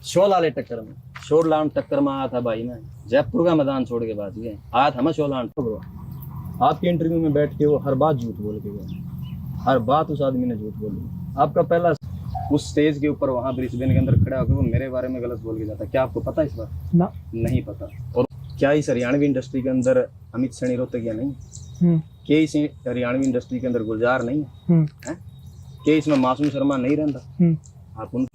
शोलाले टक्कर में, शोरलान टक्कर में आया था भाई। मैं जयपुर का मैदान छोड़ के बात गए, आया था मैं शोलान। आपके इंटरव्यू में बैठ के वो हर बात झूठ बोल के गया, हर बात उस आदमी ने झूठ बोली। आपका पहला उस स्टेज के ऊपर वहां ब्रिस्बेन के अंदर खड़ा होकर वो मेरे बारे में गलत बोल के जाता, क्या आपको पता इस बात? ना, नहीं पता। और क्या इस हरियाणवी इंडस्ट्री के अंदर अमित सैनी रोहतगिया नहीं? क्या इस हरियाणवी इंडस्ट्री के अंदर गुलजार नहीं है? क्या इसमें मासूम शर्मा नहीं रहता? आप उन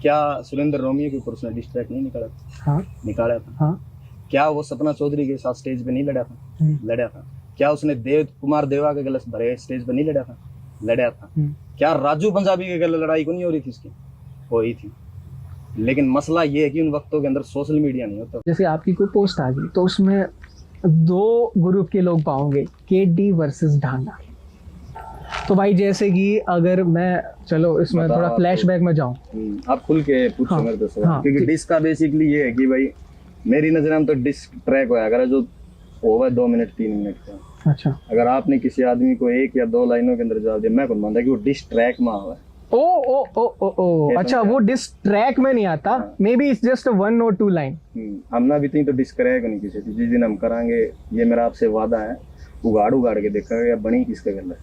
क्या सुरेंद्र रोमियो के ऊपर उसने डिस ट्रैक नहीं निकाला था? हाँ, निकाला था। हाँ, क्या वो सपना चौधरी के साथ स्टेज पे नहीं लड़ा था? लड़ा था। क्या उसने देव कुमार देवा के गलत भरे स्टेज पे नहीं लड़ा था? लड़ा था। क्या राजू पंजाबी के गलत लड़ाई को नहीं हो रही थी? इसकी हो ही थी। लेकिन मसला ये है कि उन वक्तों के अंदर सोशल मीडिया नहीं होता। जैसे आपकी कोई पोस्ट आ गई तो उसमें दो ग्रुप के लोग पाओगे, केडी वर्सेस ढांडा। तो भाई जैसे कि अगर मैं चलो इसमें थोड़ा फ्लैशबैक में जाऊं, आप खुल के पूछो हाँ, मेरे दोस्तों। हाँ, क्योंकि डिस्क का बेसिकली ये है कि भाई मेरी नजर में तो डिस्क ट्रैक होया अगर जो होगा 2 मिनट 3 मिनट का। अच्छा, अगर आपने किसी आदमी को 1 या 2 लाइनों के अंदर जवाब दिया, मैं कौन मानता कि वो डिस्क ट्रैक में हुआ है। ओ अच्छा, वो डिस्क ट्रैक में नहीं आता, maybe it's just 1 or 2 line. हमना भी तो डिस्क करेगा नहीं किसी चीज। जिस दिन हम करांगे, ये मेरा आपसे वादा है, उगाड़ उगाड़ के देखा या बनी किसका गला।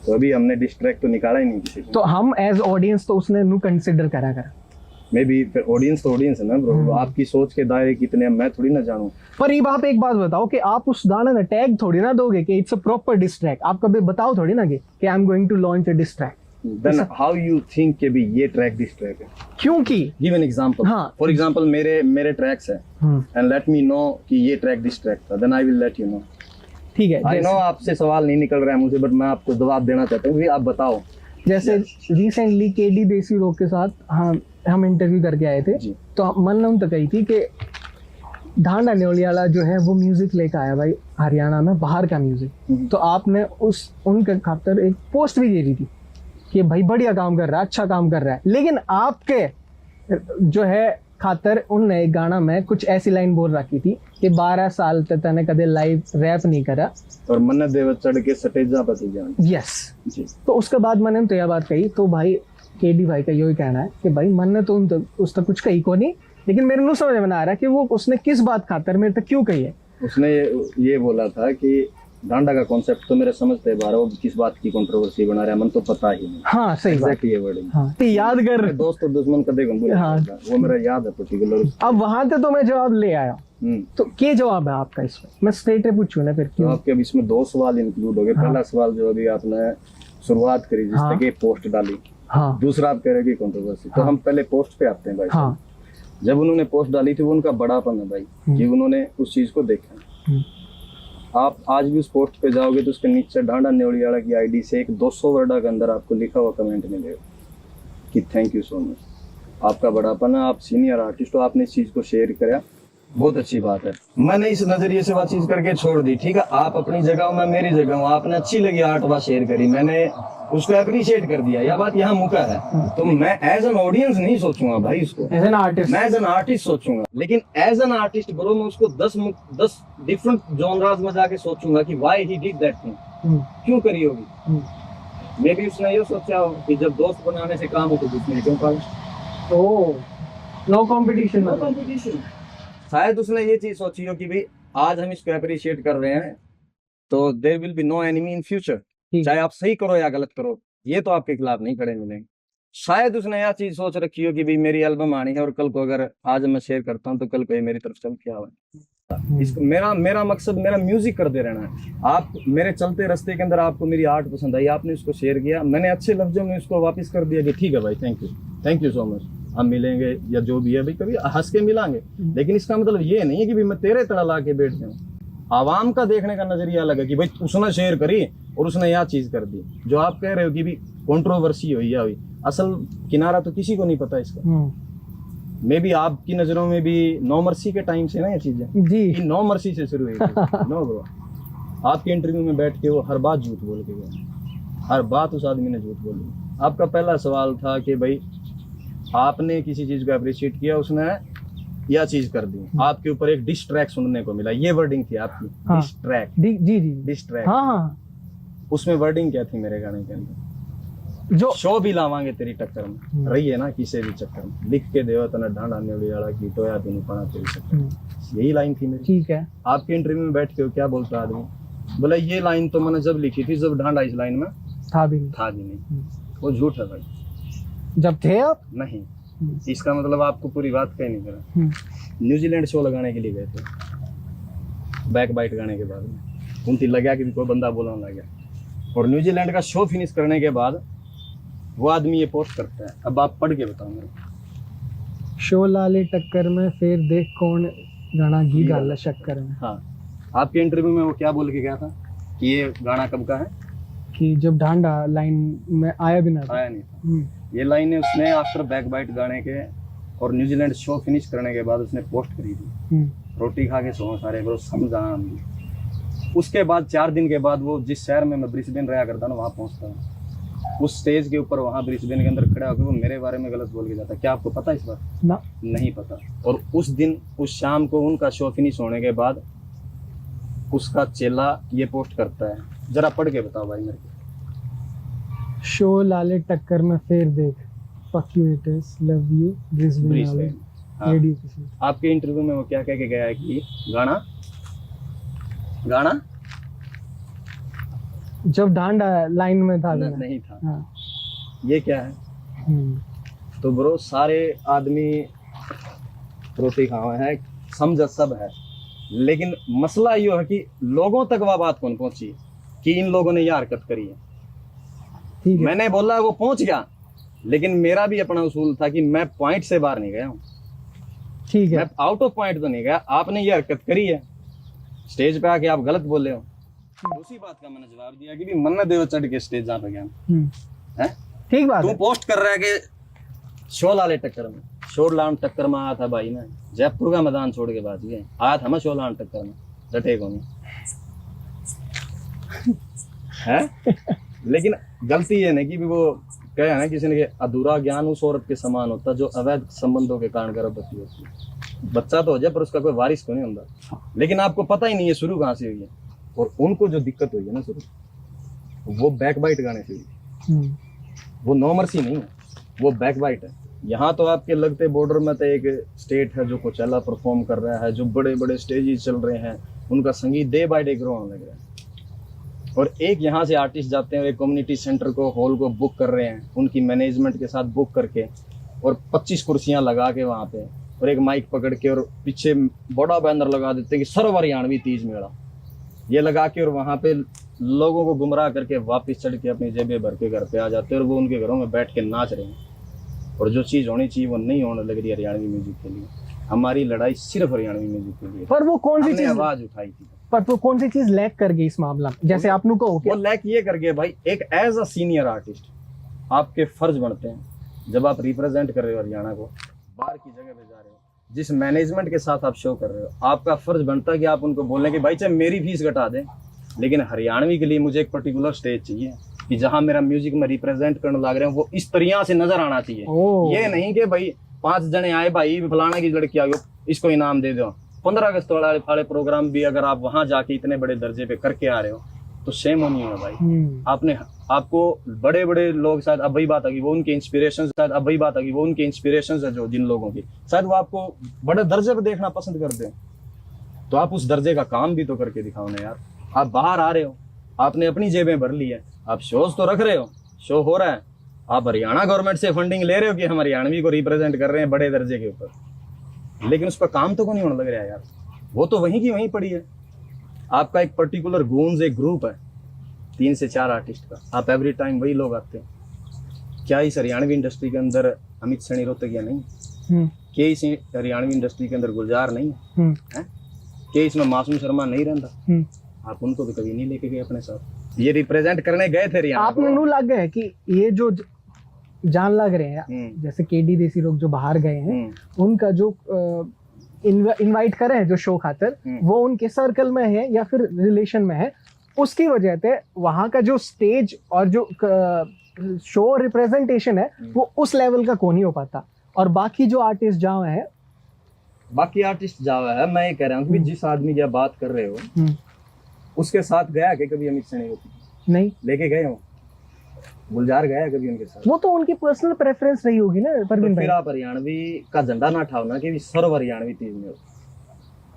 तो अभी हमने डिस्क ट्रैक तो निकाला ही नहीं किसी को। तो हम एज ऑडियंस तो उसने नु कंसिडर करा कर। मे बी ऑडियंस तो ऑडियंस है ना ब्रो। आपकी सोच के दायरे कितने मैं थोड़ी ना जानूं। पर ये आप एक बात बताओ कि आप उस गाने में टैग थोड़ी ना दोगे कि it's a proper diss track. आप कभी बताओ थोड़ी ना कि I am going to launch a diss track. Then how you think कि भी ये ट्रैक डिस ट्रैक है? क्योंकि गिव एन एग्जांपल। हाँ, फॉर एग्जांपल मेरे ट्रैक्स है एंड लेट मी नो कि ये ट्रैक डिस ट्रैक था, then I will let you know. ठीक है। आई नो आपसे सवाल नहीं निकल रहा है मुझे, बट मैं आपको जवाब देना चाहता हूँ कि आप बताओ। जैसे रिसेंटली केडी देसी लोग के साथ हम इंटरव्यू करके आए थे, तो मन तो कही थी कि ढांडा न्योलियाला जो है वो म्यूजिक लेकर आया भाई हरियाणा में, बाहर का म्यूजिक। तो आपने उनके खातर एक पोस्ट भी दे दी थी कि भाई बढ़िया काम कर रहा है, अच्छा काम कर रहा है। लेकिन आपके जो है खातर उनने एक गाना में कुछ ऐसी लाइन बोल रखी थी कि 12 साल तक तने कदे लाइव रैप नहीं करा और मन्नत देव चढ़ के सटेजा पर जान। यस जी। तो उसके बाद मैंने तो यह बात कही, तो भाई केडी भाई का यही कहना है कि भाई मैंने तो उस तक कुछ कही को नहीं, लेकिन मेरे को समझ में ना आ रहा कि वो उसने किस बात खातर मेरे तक क्यों कही है। उसने ये बोला था कि डांडा का कॉन्सेप्ट तो मेरे समझते बाहर, वो किस बात की कंट्रोवर्सी बना रहा है मन तो पता ही नहीं। हाँ सही बात। ये वर्डिंग हाँ, तो याद कर दोस्त और दुश्मन कदे गंभीर। हाँ, वो मेरा याद है पर्टिकुलर। अब वहां से तो मैं जवाब ले आया। तो क्या जवाब है आपका इसमें? मैं स्ट्रेट पूछूं ना फिर क्यों? तो आपके अब इसमें 2 सवाल इंक्लूड हो गए। पहला सवाल जो अभी आपने शुरुआत करी जिससे कि पोस्ट डाली, दूसरा आप कह रहे कि कंट्रोवर्सी। तो हम पहले पोस्ट पे आते हैं भाई। जब उन्होंने पोस्ट डाली थी वो उनका बड़ापन है भाई कि उन्होंने उस चीज को देखा। आप आज भी उस पोस्ट पे जाओगे तो उसके नीचे ढांडा न्योलियाला की आईडी से एक 200 वर्ड के अंदर आपको लिखा हुआ कमेंट मिलेगा कि थैंक यू सो मच, आपका बड़ापन है, आप सीनियर आर्टिस्ट हो, आपने इस चीज को शेयर किया, बहुत अच्छी बात है। मैंने इस नजरिए से बातचीत करके छोड़ दी, ठीक है। आप अपनी जगह हो, मैं मेरी जगह हूँ। आपने अच्छी लगी आर्ट बात शेयर करी, मैंने उसको अप्रिशिएट कर दिया, यह बात यहाँ मुका है। तो मैं एज एन ऑडियंस नहीं सोचूंगा भाई उसको, एज एन आर्टिस्ट मैं एज एन आर्टिस्ट सोचूंगा। लेकिन एज एन आर्टिस्ट ब्रो मैं उसको 10 डिफरेंट जॉनरास में जाके सोचूंगा कि why he did that thing, क्यों करी होगी। मे बी उसने ये सोचा हो कि जब दोस्त बनाने से काम हो तो दूसरे क्यों पाले। Oh, no competition. No competition. शायद उसने ये चीज सोची हो कि भाई आज हम इसको अप्रिशिएट कर रहे हैं तो there will be no enemy in future, चाहे आप सही करो या गलत करो, ये तो आपके खिलाफ नहीं खड़े मिलेंगे। शायद उसने यह चीज सोच रखी हो कि भाई मेरी एल्बम आनी है और कल को अगर आज मैं शेयर करता हूँ तो कल को ये मेरी तरफ चल क्या हुआ। इसको मेरा मकसद मेरा म्यूजिक कर दे रहना है। आप मेरे चलते रास्ते के अंदर आपको मेरी आर्ट पसंद आई, आपने उसको शेयर किया, मैंने अच्छे लफ्जों में उसको वापस कर दिया कि ठीक है भाई, थैंक यू सो मच, हम मिलेंगे या जो भी है भाई कभी हंस के मिलांगे। लेकिन इसका मतलब ये नहीं है कि भाई मैं तेरे तरह ला के बैठ जाऊँ। आवाम का देखने का नजरिया अलग है कि भाई उसने शेयर करी और उसने यह चीज कर दी। जो आप कह रहे हो कि भी कंट्रोवर्सी हुई या हुई, असल किनारा तो किसी को नहीं पता इसका। मे बी आपकी नजरों में भी नो मर्सी के टाइम से ना ये चीजें जी, नो मर्सी से शुरू हुई नो ब्रो। आपके इंटरव्यू में बैठ के वो हर बात झूठ बोल के गया, हर बात उस आदमी ने झूठ बोली। आपका पहला सवाल था कि भाई आपने किसी चीज को अप्रिशिएट किया, उसने यह चीज कर दी, आपके ऊपर एक डिस ट्रैक सुनने को मिला, ये वर्डिंग थी आपकी। डिस ट्रैक, जी डिस ट्रैक। उसमें वर्डिंग क्या थी मेरे गाने के अंदर? जो शो भी लावांगे तेरी टक्कर में, रही है ना किसी भी चक्कर में, लिख के देव तना ढांडा नेवड़ी वाला की टोया भी नहीं पाना तेरी चक्कर में। यही लाइन थी मेरी। ठीक है, आपके इंटरव्यू में बैठ के क्या बोलता आदमी, बोला ये लाइन तो मैंने जब लिखी थी जब ढांडा इस लाइन में था भी नहीं। था भी नहीं। वो झूठ है भाई, जब थे आप नहीं। इसका मतलब आपको पूरी बात कहीं नहीं करा। न्यूजीलैंड शो लगाने के लिए गए थे, बैक बाइट गाने के बाद में उनकी लगा कि भी कोई बंदा बोलने लग गया, और न्यूजीलैंड का शो फिनिश करने के बाद वो आदमी ये पोस्ट करता है। अब आप पढ़ के बताओ मेरे को। शो लाले टक्कर में फिर देख कौन गाना गी गाला शक्कर में। हाँ, आपके इंटरव्यू में वो क्या बोल के गया था कि ये गाना कब का है? कि जब ढांडा लाइन में आया भी ना था। आया नहीं था। ये लाइन उसने आफ्टर बैक बाइट गाने के और न्यूजीलैंड शो फिनिश करने के बाद उसने पोस्ट करी थी। रोटी खा के सो सारे ब्रो समझा। उसके बाद 4 दिन के बाद वो जिस शहर में मैं ब्रिस्बेन रहा करता ना वहाँ पहुँचता हूँ, उस स्टेज के ऊपर वहाँ ब्रिस्बेन के अंदर खड़ा होकर वो मेरे बारे में गलत बोल के जाता। क्या आपको पता इस बात? ना, नहीं पता। और उस दिन उस शाम को उनका शो फिनिश होने के बाद उसका चेला ये पोस्ट करता है। जरा पढ़ के बताओ भाई मेरे को। शो लाले टक्कर में फिर देख fuck you it is love you Brisbane वाले हाँ। रेडियो किसी। आपके इंटरव्यू में वो क्या कह के गया है कि गाना जब डांडा लाइन में था नहीं था। हाँ। ये क्या है? तो ब्रो सारे आदमी रोटी खावा है, समझ सब है, लेकिन मसला ये है कि लोगों तक वह बात कौन पहुंची कि इन लोगों ने यह हरकत करी है। ठीक है, मैंने बोला वो पहुंच गया, लेकिन मेरा भी अपना उसूल था कि मैं पॉइंट से बाहर नहीं गया हूँ। ठीक है, मैं आउट ऑफ पॉइंट तो नहीं गया। आपने ये हरकत करी है, स्टेज पे आके आप गलत बोले हो। उसी बात का मैंने जवाब दिया कि भी मन्ना देव चढ़ के स्टेज जहाँ पे गया है। ठीक बात तू है। पोस्ट कर रहा है कि शो लाले टक्कर में, शो लाम टक्कर में आया था भाई मैं, जयपुर का मैदान छोड़ के बात ये आया था मैं शो लाम टक्कर में, डटे को नहीं है। लेकिन गलती ये नहीं कि भी वो कहे ना किसी ने कि अधूरा ज्ञान उस औरत के समान होता जो अवैध संबंधों के कारण गर्भवती होती है। बच्चा तो हो जाए पर उसका कोई वारिस तो नहीं होता। लेकिन आपको पता ही नहीं है शुरू कहाँ से हुई है। और उनको जो दिक्कत हुई है ना शुरू, वो बैक बाइट गाने से हुई थी। वो नो मर्सी नहीं है, वो बैक बाइट है। यहाँ तो आपके लगते बॉर्डर में तो एक स्टेट है जो कोचेला परफॉर्म कर रहा है, जो बड़े बड़े स्टेजेस चल रहे हैं, उनका संगीत डे बाय डे ग्रो होने लग रहा है। और एक यहाँ से आर्टिस्ट जाते हैं और एक कम्युनिटी सेंटर को, हॉल को बुक कर रहे हैं उनकी मैनेजमेंट के साथ बुक करके, और 25 कुर्सियाँ लगा के वहाँ पे, और एक माइक पकड़ के, और पीछे बड़ा बैनर लगा देते हैं कि सर्व हरियाणवी तीज मेला, ये लगा के, और वहाँ पे लोगों को गुमराह करके वापस चढ़ के अपनी जेबें भर के घर पे आ जाते हैं, और वो उनके घरों में बैठ के नाच रहे हैं। और जो चीज़ होनी चाहिए वो नहीं होने लग रही हरियाणवी म्यूजिक के लिए। हमारी लड़ाई सिर्फ हरियाणवी म्यूजिक के लिए। पर वो कौन सी चीज आवाज उठाई थी, पर वो कौन सी चीज लैक कर गई इस मामला में? जैसे आपने को वो लैक ये कर गए भाई, एक एज अ सीनियर आर्टिस्ट आपके फर्ज बनते हैं जब आप रिप्रेजेंट कर रहे हो हरियाणा को, बाहर की जगह पे जा रहे हो, जिस मैनेजमेंट के साथ आप शो कर रहे हो, आपका फर्ज बनता है कि आप उनको बोलें कि भाई चाहे मेरी फीस घटा दें, लेकिन हरियाणवी के लिए मुझे एक पर्टिकुलर स्टेज चाहिए कि जहां मेरा म्यूजिक में रिप्रेजेंट करने लग रहे हैं वो इस तरीके से नजर आना चाहिए। ये नहीं कि भाई 5 जने आए, भाई फलाना की लड़की आ गई इसको इनाम दे दो। 15 अगस्त वाले प्रोग्राम भी अगर आप वहां जाके इतने बड़े दर्जे पे करके आ रहे हो तो शेम होनी है भाई। आपको बड़े बड़े लोग, शायद अब वही बात आ गई वो उनके इंस्पिरेशंस है जो जिन लोगों की, शायद वो आपको बड़े दर्जे पे देखना पसंद करते हैं, तो आप उस दर्जे का काम भी तो करके दिखाओ ना यार। आप बाहर आ रहे हो, आपने अपनी जेबें भर ली है, आप शोज तो रख रहे हो, शो हो रहा है, आप हरियाणा गवर्नमेंट से फंडिंग ले रहे हो कि हम हरियाणवी को रिप्रेजेंट कर रहे हैं बड़े दर्जे के ऊपर, लेकिन उसका काम तो को नहीं होने लग रहा है यार। वो तो वहीं की वहीं पड़ी है। आपका एक पर्टिकुलर गूंज एक ग्रुप है 3 से 4 आर्टिस्ट का, आप एवरी टाइम वही लोग आते हैं। क्या इस हरियाणवी इंडस्ट्री के अंदर अमित सैनी रोहतगिया नहीं? क्या इस हरियाणवी इंडस्ट्री के अंदर गुलजार नहीं है? क्या इसमें मासूम शर्मा नहीं रहता? आप उनको तो कभी नहीं लेके गए अपने साथ। ये रिप्रेजेंट करने गए थे हरियाणा, आपने नू लग गए कि ये जो जान लग रहे हैं, जैसे केडी देसी लोग जो बाहर गए हैं, उनका जो इनवाइट करे हैं जो शो खातर, वो उनके सर्कल में है या फिर रिलेशन में है, उसकी वजह से वहां का जो स्टेज और जो शो रिप्रेजेंटेशन है वो उस लेवल का को नहीं हो पाता। और बाकी जो आर्टिस्ट जाओ है, मैं ये कह रहा हूँ कि जिस आदमी की बात कर रहे हो उसके साथ गया कि कभी अमित सैनी होती नहीं लेके गए हो? गुलजार गया कभी उनके साथ? वो तो उनकी पर्सनल प्रेफरेंस रही होगी ना तो परवीन भाई। फिर आप हरियाणवी का झंडा ना उठाओ ना कि सर्व हरियाणवी टीम में हो।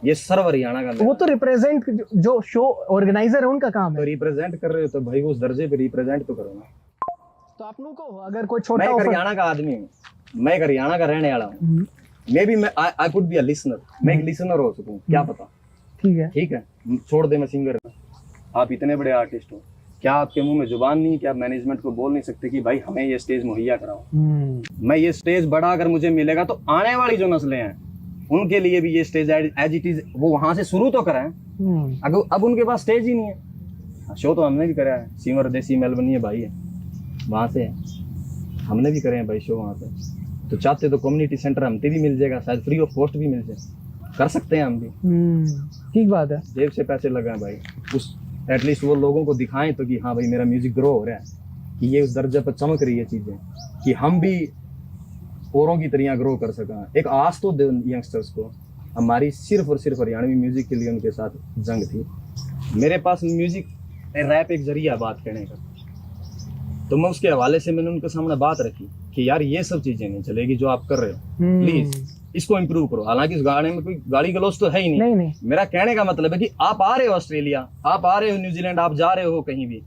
ये सर्व हरियाणा का वो तो रिप्रेजेंट जो शो ऑर्गेनाइजर है उनका काम तो है। रिप्रेजेंट कर रहे हो तो भाई उस दर्जे पे रिप्रेजेंट तो करो ना। तो आप लोगों को अगर कोई मैं छोटा एक ऑफर, हरियाणा का आदमी हूँ, मैं एक हरियाणा का रहने वाला हूँ। मे बी मैं I could be a listener, मैं एक लिसनर हो सकूँ, क्या पता। ठीक है, ठीक है, छोड़ दे मैं सिंगर, आप इतने बड़े आर्टिस्ट हो, क्या आपके मुंह में जुबान नहीं, क्या मैनेजमेंट को बोल नहीं सकते कि भाई हमें ये स्टेज मुहैया कराओ। मैं ये स्टेज बड़ा अगर मुझे मिलेगा तो आने वाली जो नस्लें हैं उनके लिए भी ये स्टेज एज इट इज वो वहां से शुरू तो कराएं। अगर अब उनके पास स्टेज ही नहीं है। शो तो हमने भी करा है, सिमर देसी मेलबनी भाई है, वहां से है, हमने भी करे हैं भाई शो वहां पे। तो चाहते तो कम्युनिटी सेंटर हमसे भी मिल जाएगा, शायद फ्री ऑफ कॉस्ट भी मिल जाए, कर सकते हैं हम भी। ठीक बात है। जेब से पैसे लगाएं भाई, उस एटलीस्ट वो लोगों को दिखाएं तो कि हाँ भाई मेरा म्यूजिक ग्रो हो रहा है, कि ये उस दर्जे पर चमक रही है चीजें, कि हम भी औरों की तरह ग्रो कर सकें। एक आस तो दे यंगस्टर्स को। हमारी सिर्फ और सिर्फ हरियाणवी म्यूजिक के लिए उनके साथ जंग थी। मेरे पास म्यूजिक रैप एक जरिया बात कहने का, तो मैं उसके हवाले से मैंने उनके सामने बात रखी कि यार ये सब चीजें नहीं चलेगी जो आप कर रहे हो, प्लीज इसको इम्प्रूव करो। हालांकि इस गाने में कोई गाली गलौज तो है ही नहीं। मेरा कहने का मतलब है कि आप आ रहे हो ऑस्ट्रेलिया, आप आ रहे हो न्यूजीलैंड, आप जा रहे हो कहीं भी,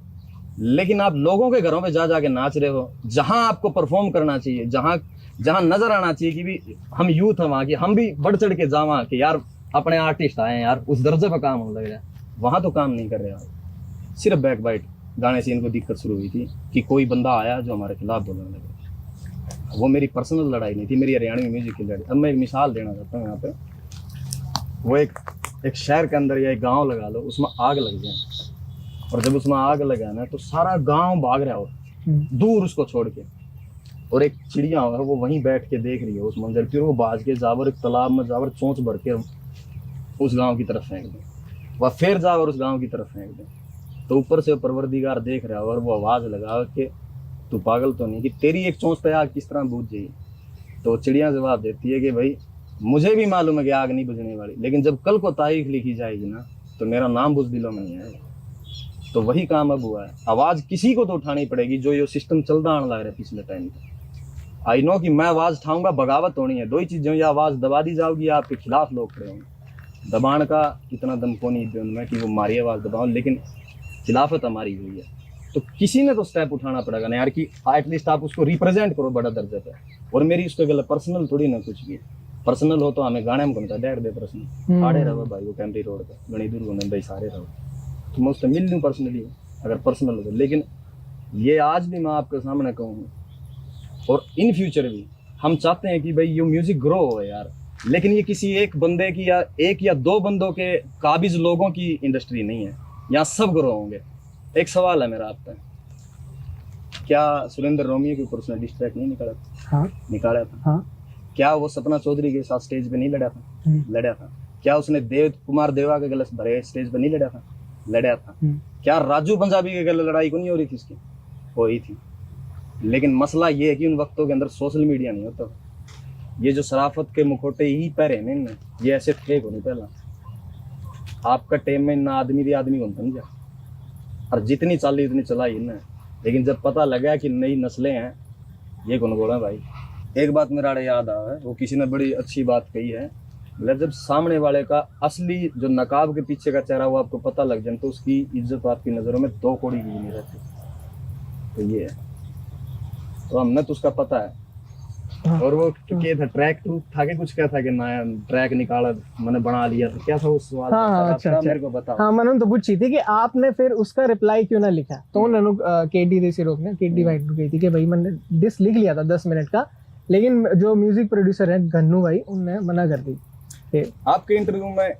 लेकिन आप लोगों के घरों पे जा जाके नाच रहे हो। जहां आपको परफॉर्म करना चाहिए, जहां जहां नजर आना चाहिए कि भी हम यूथ हैं वहां की, हम भी बढ़ चढ़ के जावा कि यार अपने आर्टिस्ट आए यार, उस दर्जे पर काम होने लग रहा है, वहां तो काम नहीं कर रहे आप। सिर्फ बैक बाइट गाने से इनको दिक्कत शुरू हुई थी कि कोई बंदा आया जो हमारे खिलाफ बोलने लगे। वो मेरी पर्सनल लड़ाई नहीं थी, मेरी हरियाणवी म्यूजिक की लड़ाई। अब मैं एक मिसाल देना चाहता हूँ यहाँ पे। वो एक शहर के अंदर या एक गांव लगा लो, उसमें आग लग जाए, और जब उसमें आग लगा ना तो सारा गांव भाग रहा हो दूर उसको छोड़ के, और एक चिड़िया है वो वहीं बैठ के देख रही है उस मंजर की, और वो बाज के जावर एक तालाब में जावर चोंच भर के उस गांव की तरफ फेंक दे, वह फिर जावर उस गांव की तरफ फेंक दे। तो ऊपर से परवरदिगार देख रहा है और वो आवाज लगा कि तू पागल तो नहीं कि तेरी एक चोंच पे आग किस तरह बुझ जाएगी। तो चिड़िया जवाब देती है कि भाई मुझे भी मालूम है कि आग नहीं बुझने वाली, लेकिन जब कल को तारीख लिखी जाएगी ना तो मेरा नाम बुझ दिलों में नहीं आएगा। तो वही काम अब हुआ है, आवाज किसी को तो उठानी पड़ेगी जो ये सिस्टम चलता आने लग रहा है पिछले टाइम पे। आई नो कि मैं आवाज उठाऊंगा, बगावत होनी है, दो ही चीजें, या आवाज दबा दी जाओगी या आपके खिलाफ लोग खड़े होंगे। दबाण का इतना दम को नहीं दे उनमें कि वो मारी आवाज दबाऊं, लेकिन खिलाफत हमारी हुई है तो किसी ने तो स्टेप उठाना पड़ेगा ना यार, कि एटलीस्ट आप उसको रिप्रेजेंट करो बड़ा दर्जे पे। और मेरी उसके गलत पर्सनल थोड़ी ना कुछ भी, पर्सनल हो तो हमें गाने में कौन सा डेर दे पर्सनल आड़े रहो भाई, वो कैमरी रोड पे गणी दूर होने भाई सारे रहो, तो मैं उससे मिल लूँ पर्सनली अगर पर्सनल हो तो। लेकिन ये आज भी मैं आपके सामने कहूँ और इन फ्यूचर भी हम चाहते हैं कि भाई ये म्यूजिक ग्रो हो यार, लेकिन ये किसी एक बंदे की या एक या दो बंदों के काबिज लोगों की इंडस्ट्री नहीं है, यहाँ सब ग्रो होंगे। एक सवाल है मेरा आप पे, क्या सुरेंद्र रोमियो के ऊपर उसने डिस ट्रैक नहीं निकाला था? हाँ, निकाला था। हाँ। क्या वो सपना चौधरी के साथ स्टेज पे नहीं लड़ा था? लड़ा था। क्या उसने देव कुमार देवा के गले भरे स्टेज पे नहीं लड़ा था? लड़ा था। क्या राजू पंजाबी के गले लड़ाई को नहीं हो रही थी इसकी? हो ही थी। लेकिन मसला ये है कि उन वक्तों के अंदर सोशल मीडिया नहीं होता। ये जो शराफत के मुखोटे ही पहरे ने इनने, ये ऐसे थे को नहीं पहला। आपका टेम में ना आदमी भी आदमी को समझा, और जितनी चाली उतनी चलाई इनने। लेकिन जब पता लगा कि नई नस्लें हैं, ये कौन बोला भाई। एक बात मेरा याद आ है, वो किसी ने बड़ी अच्छी बात कही है, मतलब जब सामने वाले का असली जो नकाब के पीछे का चेहरा वो आपको पता लग जाए तो उसकी इज्जत आपकी नज़रों में दो कौड़ी की नहीं रहती। तो ये है, तो हमने तो उसका पता है। और वो क्या था, ट्रैक टू था कि कुछ क्या था कि नया ट्रैक निकाला मैंने बना लिया था, क्या था उस सवाल? हाँ, अच्छा, मेरे को बताओ। हाँ, मैंने तो पूछी थी कि आपने फिर उसका रिप्लाई क्यों ना लिखा, तो उन्होंने केडी देसी रोक ने केडी वाइट को कही थी कि भाई मैंने डिस लिख लिया था 10 मिनट का, लेकिन जो म्यूजिक प्रोड्यूसर है गन्नू भाई उनने मना कर दी। आपके इंटरव्यू में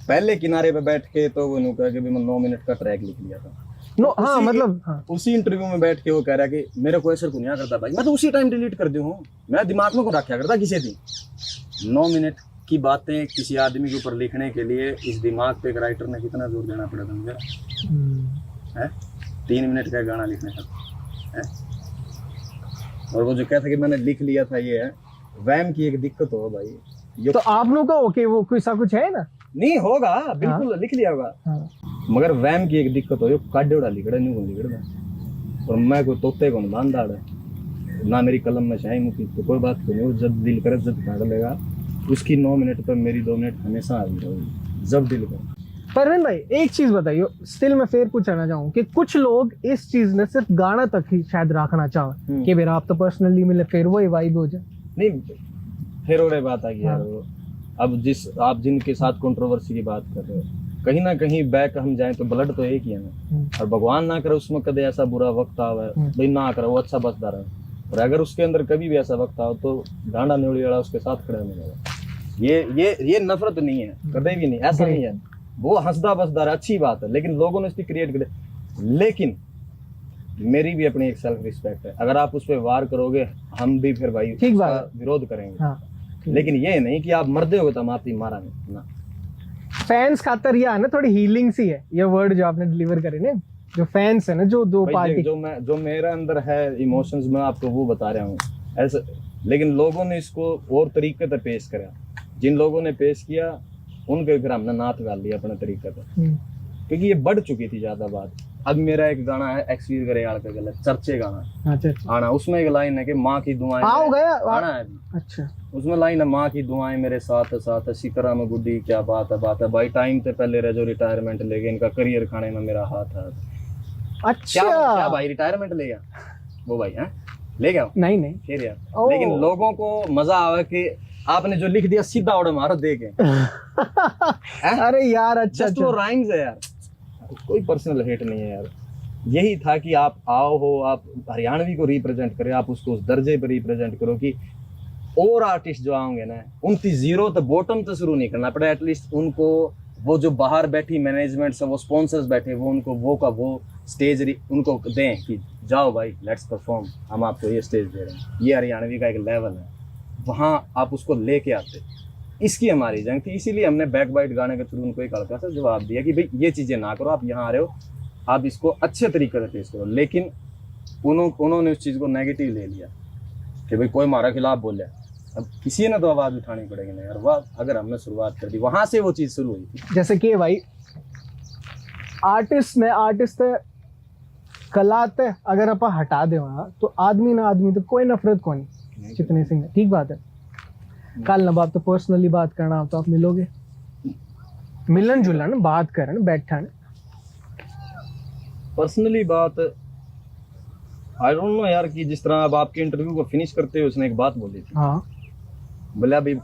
पहले किनारे पे बैठ के तो वो कहा कि मैं 9 मिनट का ट्रैक लिख लिया था। हाँ, मतलब हाँ। उसी इंटरव्यू में बैठ के वो कह रहा है कि मेरे को ऐसा नहीं करता भाई, मैं तो उसी टाइम डिलीट कर दूँ, मैं दिमाग में को रखा करता किसी दिन। 9 मिनट की बातें किसी आदमी के ऊपर लिखने के लिए इस दिमाग पे एक राइटर ने कितना जोर देना पड़ा था मुझे, है 3 मिनट का गाना लिखने का है। और वो जो कहता कि मैंने लिख लिया था, ये है वैम की एक दिक्कत हो भाई। तो आप लोग का ओके वो कोई सा कुछ है ना, नहीं होगा बिल्कुल। हाँ। लिख लिया होगा। हाँ। मगर वैम की एक दिक्कत हो, काड्योड़ा लिखड़ा नहीं लिखड़ा और मैं कोई तोते को बांध डाल ना, मेरी कलम में शाही मुकी तो कोई बात नहीं, वो जब दिल करे जब काट लेगा, उसकी 9 मिनट पर मेरी 2 मिनट हमेशा आ रहेगी जब दिल करे। परवीन भाई एक चीज बताइए, स्टिल मैं फिर पूछना चाहूँ कि कुछ लोग इस चीज में सिर्फ गाना तक ही शायद रखना चाहें कि मेरा आप तो पर्सनली मिले फिर वही वाइब हो जाए। नहीं फिर और बात आ गई यार, वो अब आप जिनके साथ कंट्रोवर्सी की बात कर रहे हो, कहीं ना कहीं बैक हम जाएं तो ब्लड तो एक ही है ना, और भगवान ना करे उसमें कदे ऐसा बुरा वक्त आवे भाई, ना करे वो अच्छा बसदा रहे, और अगर उसके अंदर कभी भी ऐसा वक्त आओ तो डांडा न्योली वाला उसके साथ खड़ा मिलेगा। ये नफरत नहीं है, कभी भी नहीं, ऐसा नहीं है, वो हंसदा बसदा रहा, अच्छी बात है, लेकिन लोगों ने इसकी क्रिएट कर। लेकिन मेरी भी अपनी एक सेल्फ रिस्पेक्ट है, अगर आप उस पर वार करोगे हम भी फिर भाई विरोध करेंगे। हाँ, लेकिन ये नहीं कि आप मर्दे हो तो हम आप ही मारा नहीं ना। फैंस खातर यह है ना, थोड़ी हीलिंग सी है ये वर्ड जो आपने डिलीवर करे ना, जो फैंस है ना, जो दो पार्टी जो मेरे अंदर है इमोशंस में आपको वो बता रहा हूँ ऐसा, लेकिन लोगों ने इसको और तरीके से पेश करा, जिन लोगों ने पेश किया उनके फिर हमने नाथ गाल लिया अपने तरीके पर, क्योंकि ये बढ़ चुकी थी ज्यादा बात। अब मेरा एक गाना है एक्सवीर गरेयाल का गलत चर्चे गाना आना, उसमें एक लाइन है कि माँ की दुआएं आना है। अच्छा, उसमें लाइन है माँ की दुआएं मेरे साथ साथ, शिकरा में गुड्डी क्या बात है भाई, टाइम से पहले रह जो रिटायरमेंट ले गए, इनका करियर खाने में मेरा हाथ है। अच्छा क्या भाई रिटायरमेंट ले गया वो भाई है ले गया नहीं फिर यार, लेकिन लोगों को मजा आवे कि आपने जो लिख दिया सीधा उड़ मारो दे के। अरे यार अच्छा वो राइम्स है यार, कोई पर्सनल हेट नहीं है यार, यही था कि आप आओ हो, आप हरियाणवी को रिप्रेजेंट करें, आप उसको उस दर्जे पर रिप्रेजेंट करो कि और आर्टिस्ट जो आओगे ना उनकी जीरो तो बॉटम तो शुरू नहीं करना पड़े, एटलीस्ट उनको वो जो बाहर बैठी मैनेजमेंट से वो स्पॉन्सर्स बैठे वो उनको वो स्टेज उनको दें कि जाओ भाई लेट्स परफॉर्म, हम आपको ये स्टेज दे रहे हैं, ये हरियाणवी का एक लेवल है, वहाँ आप उसको लेके आते। इसकी हमारी जंग थी, इसीलिए हमने बैक बाइट गाने के थ्रू उनको एक हल्का सा जवाब दिया कि भाई ये चीज़ें ना करो, आप यहाँ आ रहे हो आप इसको अच्छे तरीके से पेश करो। लेकिन उन्होंने उस चीज़ को नेगेटिव ले लिया कि भाई कोई हमारा खिलाफ बोले, अब किसी ने तो आवाज़ उठानी पड़ेगी ना यार, वाह अगर हमने शुरुआत कर दी, वहाँ से वो चीज़ शुरू हुई थी। जैसे कि भाई आर्टिस्ट कलाते अगर आप हटा दे वहाँ तो आदमी ना आदमी तो कोई नफरत को नहीं, कितने सिंगर ठीक बात है, कल ना आप तो पर्सनली बात करना तो आप मिलोगे, मिलन जुलन बात करन बैठन पर्सनली बात आई डोंट नो यार, कि जिस तरह अब आपके इंटरव्यू को फिनिश करते हुए उसने एक बात बोली थी, हाँ बोले अभी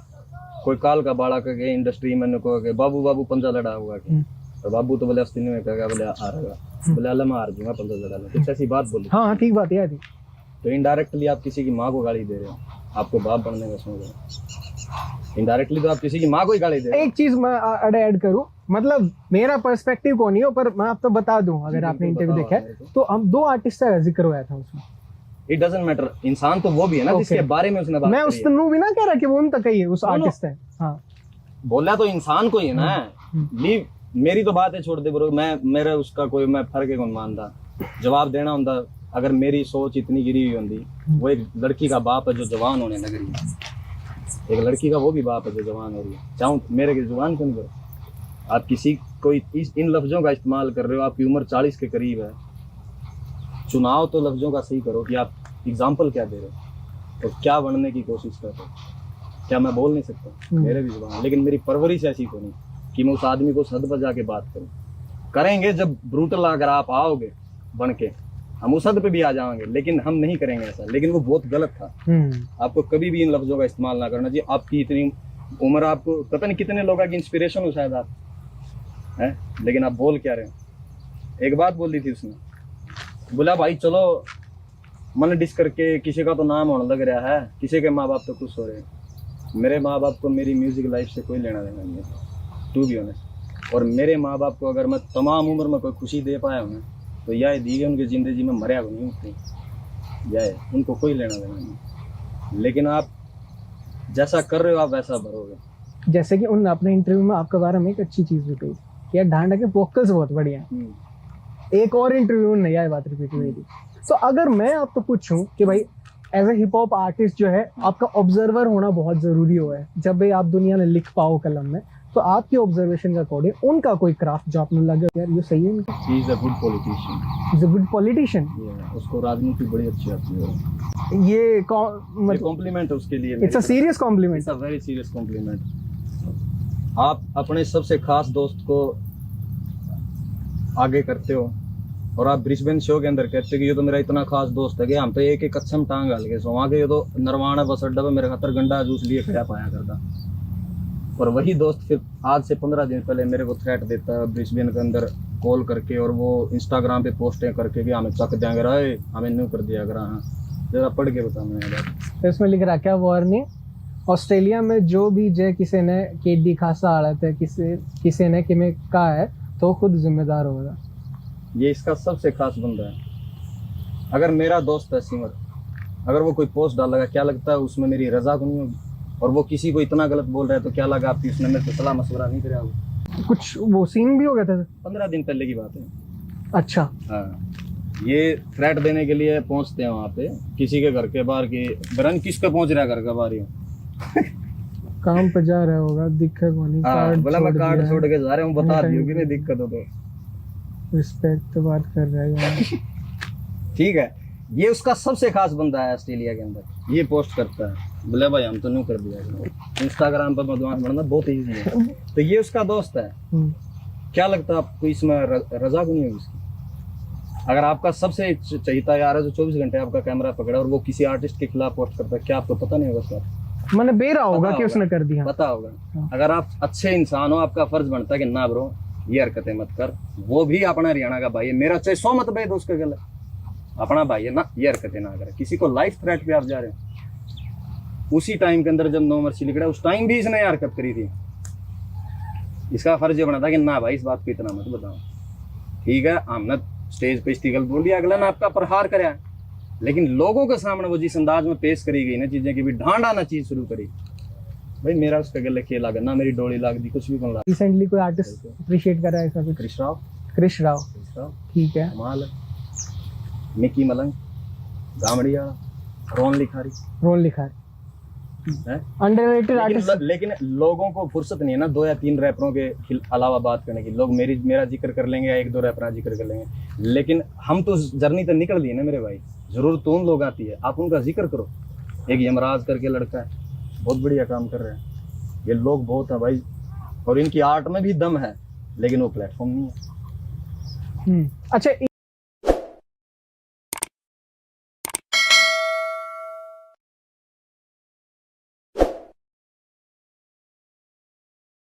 कोई काल का बाड़ा के इंडस्ट्री में को बाबू पंजा लड़ा हुआ कि तो बाबू तो बोले अस्ती में कहेगा बोले आ रहेगा, बोले अल्लाह मैं हार दूंगा पंजा लड़ा लूं, कुछ ऐसी बात बोली। हाँ ठीक बात है। तो इनडायरेक्टली आप किसी की माँ को गाली दे रहे हो, आपको बाप बनने का सोच रहे हो, इनडायरेक्टली तो आप किसी की माँ को ही गाली दे रहे हो। एक चीज मैं ऐड करूं, मतलब मेरा पर्सपेक्टिव को नहीं हो पर मैं आपको बता दूं, अगर आपने इंटरव्यू देखा है तो हम 2 आर्टिस्ट का जिक्र हुआ था उसमें, इट डजंट मैटर, इंसान तो वो भी है ना जिसके बारे में उसने बात मैं उस भी ना कह रहा कि वो उन तक ही है उस आर्टिस्ट है। हाँ बोला तो इंसान को ही है ना, लीव मेरी तो बात है छोड़ दे ब्रो, मेरा उसका कोई मैं फर्क कौन मानता, जवाब देना होता, अगर मेरी सोच इतनी गिरी हुई होती, वो एक लड़की का बाप है जो जवान होने लग रही है, एक लड़की का वो भी बाप है जो जवान हो रही है, चाहूँ मेरे की जुबान क्यों नहीं करो, आप किसी कोई इन लफ्जों का इस्तेमाल कर रहे हो, आपकी उम्र 40 के करीब है, चुनाव तो लफ्जों का सही करो कि आप एग्जाम्पल क्या दे रहे हो और क्या बनने की कोशिश कर रहे हो। क्या मैं बोल नहीं सकता, मेरे भी जुबान, लेकिन मेरी परवरिश ऐसी तो नहीं कि मैं उस आदमी को सद बजा के बात करूं। करेंगे जब ब्रूटल अगर आप आओगे बन के, हम उस हद पे भी आ जाएंगे, लेकिन हम नहीं करेंगे ऐसा, लेकिन वो बहुत गलत था। आपको कभी भी इन लफ्जों का इस्तेमाल ना करना चाहिए, आपकी इतनी उम्र, आपको पता नहीं कितने लोगों की इंस्पिरेशन हो शायद आप है, लेकिन आप बोल क्या रहे हो। एक बात बोल दी थी उसने, बोला भाई चलो मन डिस करके किसी का तो नाम होने लग रहा है, किसी के माँ बाप तो खुश हो रहे हैं, मेरे माँ बाप को मेरी म्यूजिक लाइफ से कोई लेना देना नहीं है टू बी ऑनेस्ट, और मेरे माँ बाप को अगर मैं तमाम उम्र में कोई खुशी दे पाया हूँ तो यह दी गई उनकी ज़िंदगी में मरिया नहीं उठती, यह उनको कोई लेना देना नहीं, लेकिन आप जैसा कर रहे हो आप वैसा भरोगे। जैसे कि उन अपने इंटरव्यू में आपके बारे में एक अच्छी चीज़ भी कही कि यार ढांडा के वोकल्स बहुत बढ़िया हैं, एक और इंटरव्यू में यह बात रिपीट हुई थी। तो अगर मैं आपको पूछूं कि भाई as a hip hop artist जो है आपका ऑब्जर्वर होना बहुत ज़रूरी हुआ है, जब भी आप दुनिया में लिख पाओ कलम में तो आपके ऑब्जर्वेशन के अकॉर्डिंग उनका कोई क्राफ्ट जो आपने लगा यार ये सही है इनका, he is a good politician, is a good politician, उसको राजनीति बड़ी अच्छी आती है, ये मतलब कॉम्प्लीमेंट उसके लिए, it's a serious compliment, it's a very serious compliment. आप अपने सबसे खास दोस्त को आगे करते हो और आप ब्रिस्बेन शो के अंदर कहते हो कि ये तो मेरा इतना खास दोस्त है कि हम तो एक एक कच्छम टांग हाल के सो वहाँ के, ये तो नरवाना बस अड्डा पे मेरे खातर गंडा जूस लिए खड़ा पाया करता, और वही दोस्त फिर आज से 15 दिन पहले मेरे को थ्रेट देता है ब्रिस्बेन के अंदर कॉल करके, और वो इंस्टाग्राम पे पोस्टें करके कि हमें चक देंगे रहे, हमें न्यू कर दिया करा। हाँ जरा पढ़ के बता मैंने। तो इसमें लिख रहा क्या, वार्निंग, ऑस्ट्रेलिया में जो भी जय किसी ने केडी खासा हालत है किसी ने कि में कहा है तो खुद जिम्मेदार होगा। ये इसका सबसे खास बंदा है। अगर मेरा दोस्त है सिमर, अगर वो कोई पोस्ट डालेगा, क्या लगता है उसमें मेरी रजा को नहीं होगी, और वो किसी को इतना गलत बोल रहा है तो क्या लगा आपकी उसने मेरे को सलाह मशवरा नहीं कराया होगा। कुछ वो सीन भी हो गया था 15 दिन पहले की बात है। अच्छा, हाँ, ये थ्रेट देने के लिए पहुंचते हैं वहाँ पे किसी के घर के बाहर की, बरन किसका पहुंच रहा है घर के बाहर ही काम पे जा रहा होगा, दिक्कत होनी, कार्ड बोला मैं कार्ड छोड़ के जा रहा हूँ, बता नहीं दियो कि नहीं दिक्कत हो तो। रिस्पेक्ट तो बात कर रहा है यार। ठीक है, ये उसका सबसे खास बंदा है ऑस्ट्रेलिया के अंदर, ये पोस्ट करता है, बोले भाई हम तो नहीं कर दिया, इंस्टाग्राम पर मधुआन बनना बहुत ईजी है, तो ये उसका दोस्त है। क्या लगता है आपको इसमें रजा को नहीं होगी इसकी? अगर आपका सबसे चहीता यार है जो 24 घंटे आपका कैमरा पकड़ा और वो किसी आर्टिस्ट के खिलाफ पोस्ट करता है, क्या आपको पता नहीं होगा उसका? मैंने बेरा होगा कि उसने कर दिया, पता होगा। अगर आप अच्छे इंसान हो, आपका फर्ज बनता है कि ना ब्रो ये हरकतें मत कर, वो भी अपना हरियाणा का भाई है, मेरा चाहे 100 मत भेद उसका गलत, अपना भाई है ना, ये हरकतें ना करे। किसी को लाइफ थ्रेट पे आप जा रहे हैं, उसी टाइम के अंदर जब नो मर्सी लिखा उस टाइम भी इसने हरकत करी थी, इसका फर्ज ये बना था कि ना भाई इस बात को इतना मत बताओ। ठीक है, हमने स्टेज पे इस्ती गलत बोल दिया, अगला ने आपका प्रहार कराया, लेकिन लोगों के सामने वो जिस अंदाज में पेश करी गई ना चीजें की भी ढांढा ना चीज शुरू करी, भाई मेरा उसका गले खेला ना, मेरी डोली लाग दी, कुछ भी बन रहा। रिसेंटली कोई आर्टिस्ट अप्रिशिएट कर रहा है ऐसा कुछ? क्रिश राव, ठीक है, कमाल है। मिकी मलंग, गामड़िया, रोन लिखारी अंडररेटेड आर्टिस्ट। लेकिन लोगों को फुर्सत नहीं है ना 2 या 3 रैपरों के अलावा बात करने की। लोग मेरा जिक्र कर लेंगे या 1-2 रैपर का जिक्र कर लेंगे, लेकिन हम तो जर्नी तो निकल दिए ना मेरे भाई, जरूर तो उन लोग आती है, आप उनका जिक्र करो। एक यमराज करके लड़का है, बहुत बढ़िया काम कर रहे हैं, ये लोग बहुत है भाई, और इनकी आर्ट में भी दम है, लेकिन वो प्लेटफॉर्म नहीं है। अच्छा।